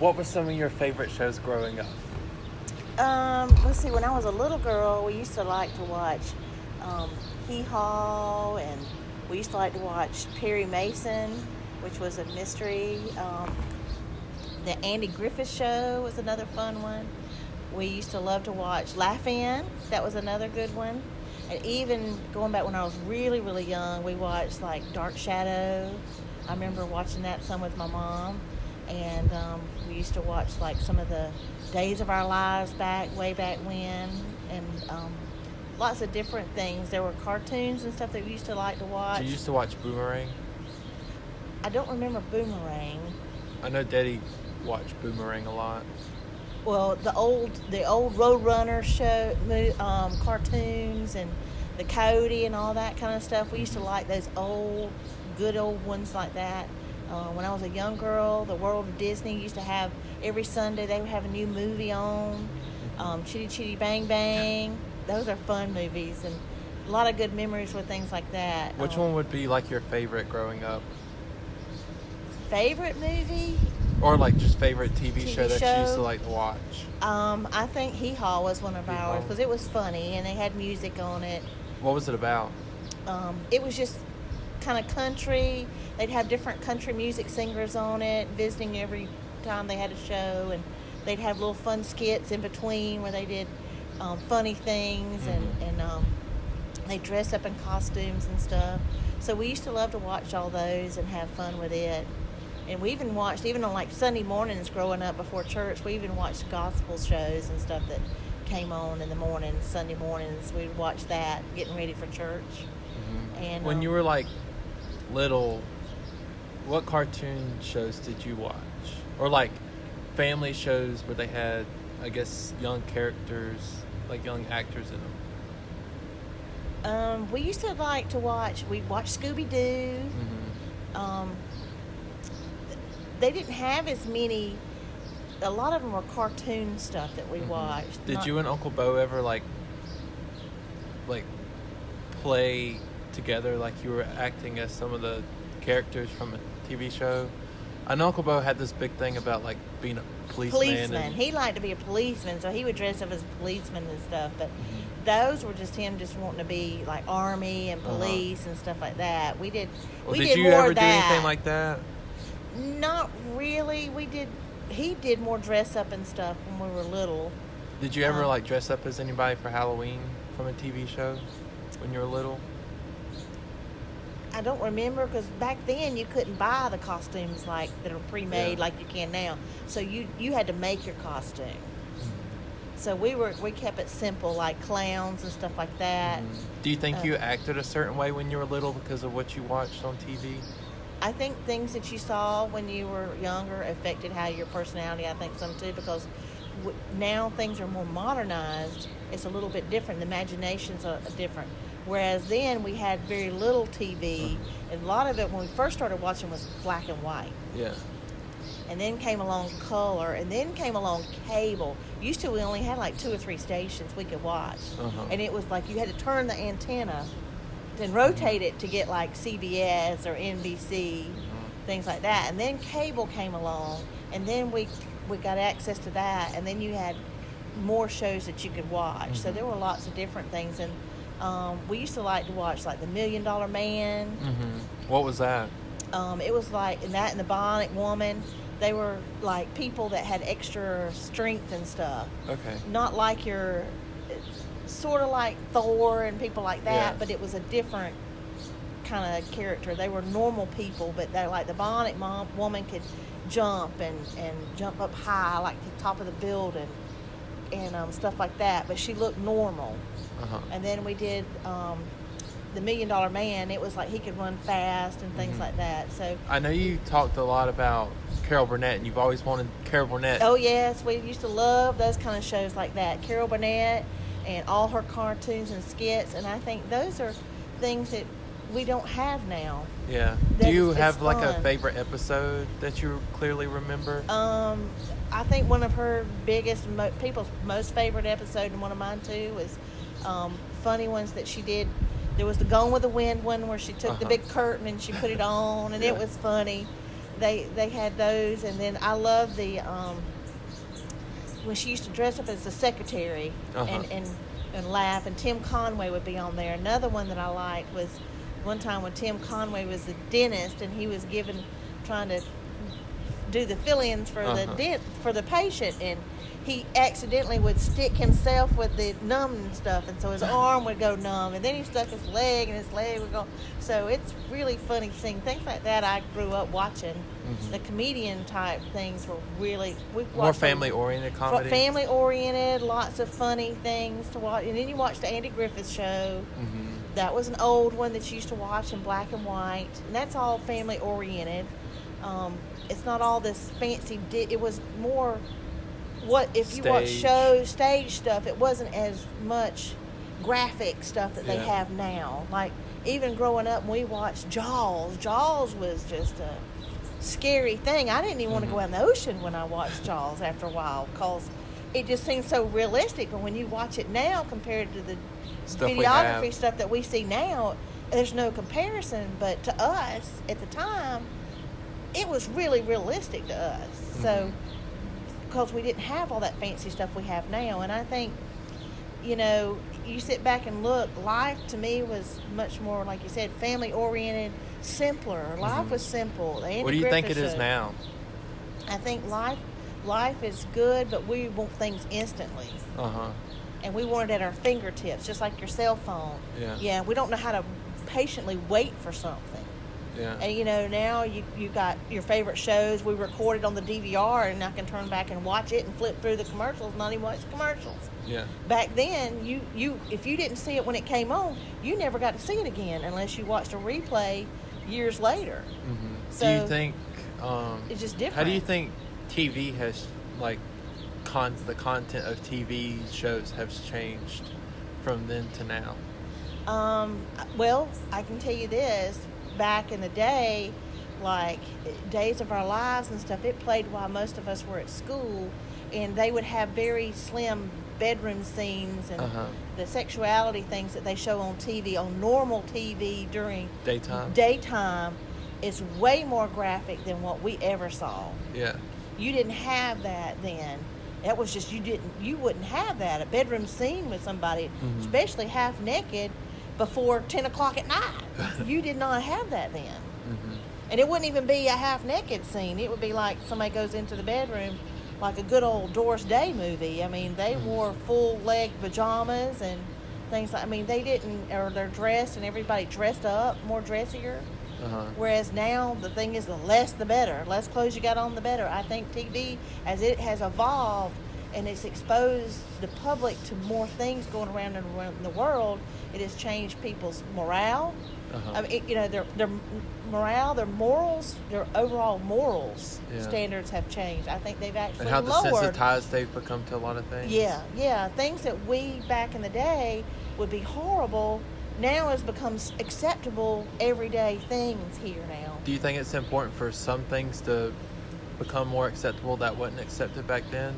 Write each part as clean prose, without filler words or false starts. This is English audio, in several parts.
What were some of your favorite shows growing up? Let's see. When I was a little girl, we used to like to watch Hee Haw, and we used to like to watch Perry Mason, which was a mystery. The Andy Griffith Show was another fun one. We used to love to watch Laugh-In. That was another good one. And even going back when I was really, really young, we watched like Dark Shadow. I remember watching that some with my mom. And we used to watch like some of the Days of Our Lives way back when. And lots of different things. There were cartoons and stuff that we used to like to watch. Did you used to watch Boomerang? I don't remember Boomerang. I know Daddy watched Boomerang a lot. Well, the old Roadrunner show, cartoons, and the Coyote and all that kind of stuff. We used to like those good old ones like that. When I was a young girl, the World of Disney used to have, every Sunday they would have a new movie on. Chitty Chitty Bang Bang. Those are fun movies, and a lot of good memories with things like that. Which one would be like your favorite growing up? Favorite movie? Or like just favorite TV show that you used to like to watch? I think Hee Haw was one of ours because it was funny and they had music on it. What was it about? It was just kind of country. They'd have different country music singers on it, visiting every time they had a show, and they'd have little fun skits in between where they did funny things, and they dress up in costumes and stuff. So we used to love to watch all those and have fun with it. And we even watched, even on like Sunday mornings growing up before church, we even watched gospel shows and stuff that came on in the mornings, Sunday mornings. We'd watch that, getting ready for church. Mm-hmm. And when you were like little, what cartoon shows did you watch? Or like family shows where they had, I guess, young characters, like young actors in them? We used to like to watch, we watched Scooby-Doo. Mm-hmm. They didn't have as many, a lot of them were cartoon stuff that we watched. Did you and Uncle Bo ever like play together, like you were acting as some of the characters from a TV show? I know Uncle Bo had this big thing about like being a policeman. He liked to be a policeman, so he would dress up as a policeman and stuff, but those were just him just wanting to be like army and police and stuff like that. We did Well, we did did you more ever of do that. anything like that? Not really. He did more dress up and stuff when we were little. Did you ever like dress up as anybody for Halloween from a TV show when you were little? I don't remember, because back then you couldn't buy the costumes like that are pre-made like you can now. So you had to make your costume. So we kept it simple, like clowns and stuff like that. Do you think you acted a certain way when you were little because of what you watched on TV? I think things that you saw when you were younger affected how your personality, I think some too, because now things are more modernized. It's a little bit different. The imaginations are different. Whereas then we had very little TV, and a lot of it when we first started watching was black and white. Yeah. And then came along color, and then came along cable. Used to we only had like 2 or 3 stations we could watch. And it was like you had to turn the antenna and rotate it to get like CBS or NBC, things like that. And then cable came along, and then we got access to that, and then you had more shows that you could watch. So there were lots of different things, and we used to like to watch like the $1 Million Man. What was that? It was like and the Bionic Woman. They were like people that had extra strength and stuff. Okay. Not like your, sort of like Thor and people like that, but it was a different kind of character. They were normal people, but they're like the Bionic Woman could jump and jump up high, like the top of the building and stuff like that. But she looked normal. And then we did the $1 Million Man. It was like he could run fast and things like that. So I know you talked a lot about Carol Burnett, and you've always wanted Carol Burnett. Oh yes, we used to love those kind of shows like that. Carol Burnett and all her cartoons and skits, and I think those are things that we don't have now. Yeah. Do you have like a favorite episode that you clearly remember? I think one of her biggest, people's most favorite episode, and one of mine too, was funny ones that she did. There was the Gone with the Wind one where she took the big curtain and she put it on, and it was funny. they had those, and then I love the when she used to dress up as the secretary and laugh, and Tim Conway would be on there. Another one that I liked was one time when Tim Conway was the dentist, and he was trying to do the fill-ins for for the patient, and he accidentally would stick himself with the numb stuff, and so his arm would go numb, and then he stuck his leg, and his leg would go. So it's really funny seeing things like that. I grew up watching. The comedian type things were really more family oriented comedy. Family oriented, lots of funny things to watch, and then you watch the Andy Griffith Show. That was an old one that you used to watch in black and white, and that's all family oriented. It's not all this fancy. It was more. What if you watch stage stuff? It wasn't as much graphic stuff that they have now. Like even growing up, when we watched Jaws. Jaws was just a scary thing. I didn't even want to go out in the ocean when I watched Jaws after a while because it just seemed so realistic. But when you watch it now compared to the videography stuff that we see now, there's no comparison. But to us at the time, it was really realistic to us. So. Because we didn't have all that fancy stuff we have now. And I think, you sit back and look, life to me was much more, like you said, family-oriented, simpler. Life was simple. What do you think it is now? I think life is good, but we want things instantly. And we want it at our fingertips, just like your cell phone. Yeah, we don't know how to patiently wait for something. Yeah. And now you got your favorite shows. We recorded on the DVR, and I can turn back and watch it and flip through the commercials, not even watch the commercials. Yeah. Back then, you if you didn't see it when it came on, you never got to see it again unless you watched a replay years later. So do you think it's just different? How do you think TV has the content of TV shows has changed from then to now? Well, I can tell you this. Back in the day, like Days of Our Lives and stuff, it played while most of us were at school, and they would have very slim bedroom scenes and the sexuality things that they show on TV, on normal TV during daytime is way more graphic than what we ever saw. Yeah. You didn't have that then. That was just, you wouldn't have that. A bedroom scene with somebody, especially half naked, before 10 o'clock at night. You did not have that then. And it wouldn't even be a half naked scene. It would be like somebody goes into the bedroom like a good old Doris Day movie. I mean, they wore full leg pajamas and things like, they didn't, or they're dressed and everybody dressed up, more dressier. Whereas now the thing is the less the better. Less clothes you got on, the better. I think TV, as it has evolved and it's exposed the public to more things going around in the world, it has changed people's morale. Their morale, their morals, their overall morals standards have changed. I think they've actually lowered. And how desensitized they've become to a lot of things. Yeah. Things that we back in the day would be horrible now has become acceptable everyday things here now. Do you think it's important for some things to become more acceptable that wasn't accepted back then?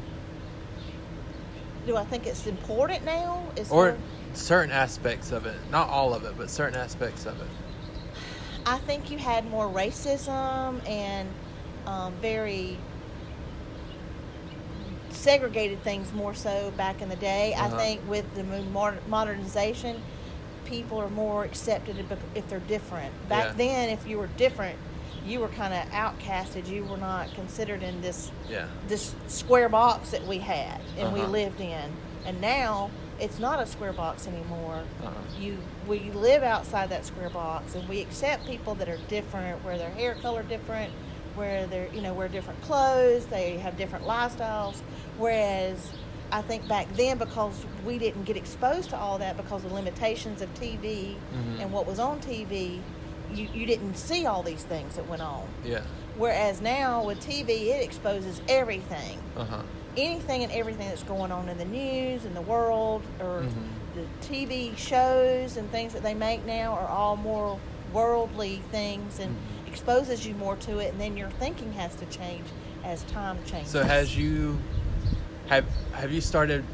Do I think it's important now? Certain aspects of it. Not all of it, but certain aspects of it. I think you had more racism and very segregated things more so back in the day. I think with the modernization, people are more accepted if they're different. Back then, if you were different, you were kind of outcasted. You were not considered in this square box that we had and we lived in. And now it's not a square box anymore. We live outside that square box, and we accept people that are different, where their hair color different, where they're wear different clothes, they have different lifestyles. Whereas I think back then, because we didn't get exposed to all that because of the limitations of TV and what was on TV, you didn't see all these things that went on. Yeah. Whereas now with TV, it exposes everything. Anything and everything that's going on in the news, in the world, or the TV shows and things that they make now are all more worldly things and exposes you more to it, and then your thinking has to change as time changes. So have you started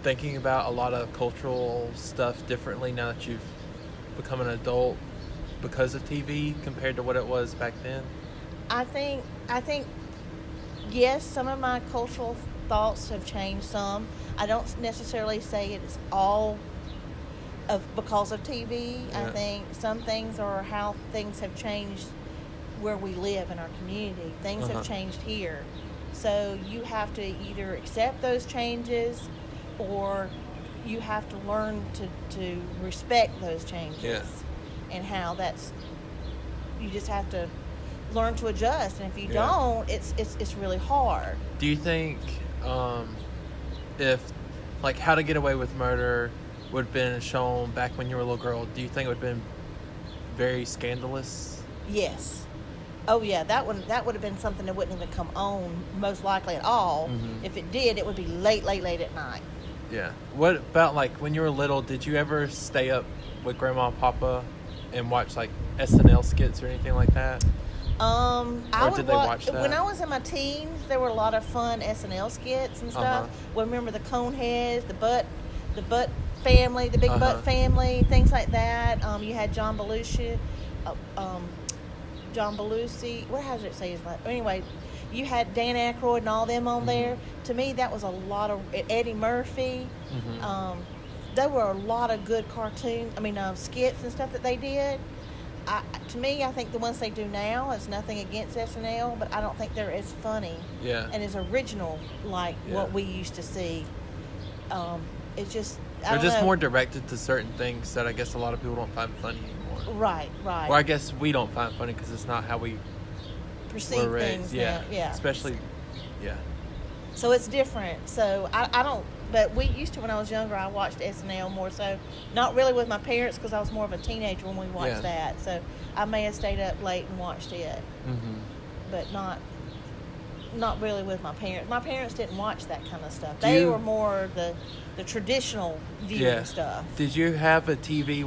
thinking about a lot of cultural stuff differently now that you've become an adult because of TV compared to what it was back then? I think yes, some of my cultural thoughts have changed some. I don't necessarily say it's all of because of TV. I Yeah. think some things are how things have changed where we live in our community. Things Uh-huh. have changed here. So you have to either accept those changes or you have to learn to respect those changes. Yeah. And how that's you just have to learn to adjust, and if you Yeah. don't, it's really hard. Do you think if like How to Get Away with Murder would have been shown back when you were a little girl, do you think it would have been very scandalous? Yes. Oh yeah, that would have been something that wouldn't even come on most likely at all. Mhm. If it did, it would be late at night. Yeah. What about like when you were little, did you ever stay up with Grandma and Papa and watch like SNL skits or anything like that? I Or would did they watch that? when I was in my teens. There were a lot of fun SNL skits and stuff. Uh-huh. Well, remember the Coneheads, the butt family, the big Uh-huh. butt family, things like that. You had John Belushi, John Belushi. What has it say his last? Anyway, you had Dan Aykroyd and all them on Mhm. there. To me, that was a lot of Eddie Murphy. Mhm. There were a lot of good skits and stuff that they did. To me, I think the ones they do now is nothing against SNL, but I don't think they're as funny Yeah. and as original like Yeah. what we used to see. It's just I They're don't just know. more directed to certain things that I guess a lot of people don't find funny anymore. Right. Or I guess we don't find funny because it's not how we Perceive were raised. things Yeah. now. Yeah. Especially, yeah. So it's different. So I don't. But we used to when I was younger. I watched SNL more so, not really with my parents because I was more of a teenager when we watched Yeah. that. So I may have stayed up late and watched it, Mm-hmm. but not really with my parents. My parents didn't watch that kind of stuff. Do They you- were more the traditional viewing stuff. Did you have a TV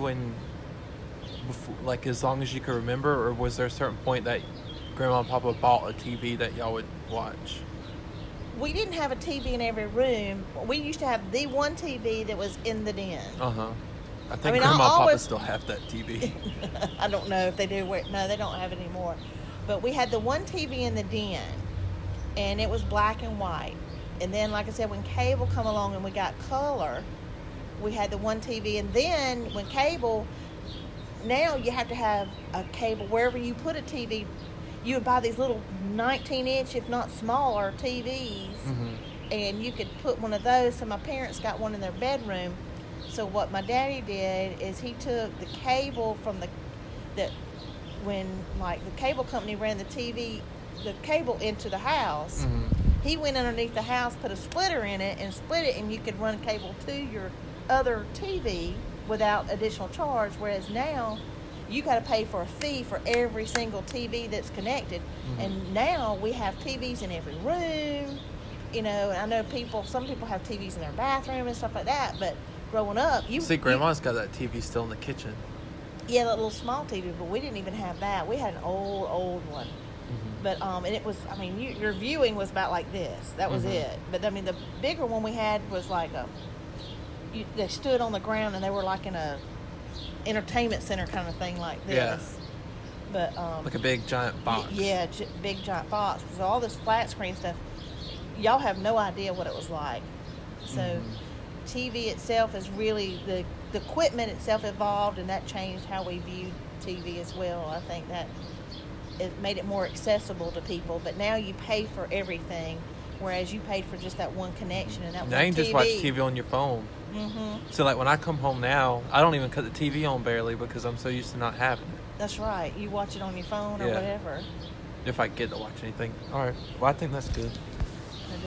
before, like as long as you could remember, or was there a certain point that Grandma and Papa bought a TV that y'all would watch? We didn't have a TV in every room. We used to have the one TV that was in the den. Uh-huh. I think I mean, Grandma and I Papa always- still have that TV. I don't know if they do. No, they don't have it anymore. But we had the one TV in the den, and it was black and white. And then, like I said, when cable come along and we got color, we had the one TV. And then when cable, now you have to have a cable wherever you put a TV. You would buy these little 19-inch, if not smaller, TVs, Mm-hmm. and you could put one of those. So my parents got one in their bedroom. So what my daddy did is he took the cable from when like the cable company ran the cable into the house. Mm-hmm. He went underneath the house, put a splitter in it, and split it, and you could run cable to your other TV without additional charge. Whereas now, you got to pay for a fee for every single TV that's connected. Mm-hmm. And now we have TVs in every room. And I know some people have TVs in their bathroom and stuff like that. But growing up, See, Grandma's got that TV still in the kitchen. yeah, that little small TV, but we didn't even have that. We had an old one. Mm-hmm. But and it was, your viewing was about like this. That was Mhm. it. But the bigger one we had was like they stood on the ground and they were like in a entertainment center kind of thing like this. Yeah. But Like a big giant box. yeah, big giant box. So all this flat screen stuff, y'all have no idea what it was like. So Mhm. TV itself is really the equipment itself evolved, and that changed how we viewed TV as well. I think that it made it more accessible to people. But now you pay for everything, whereas you paid for just that one connection and that Now one you can just watch TV on your phone. Mm-hmm. So like when I come home now, I don't even cut the TV on barely because I'm so used to not having it. That's right. You watch it on your phone or Yeah. whatever. If I get to watch anything. All right. Well, I think that's good.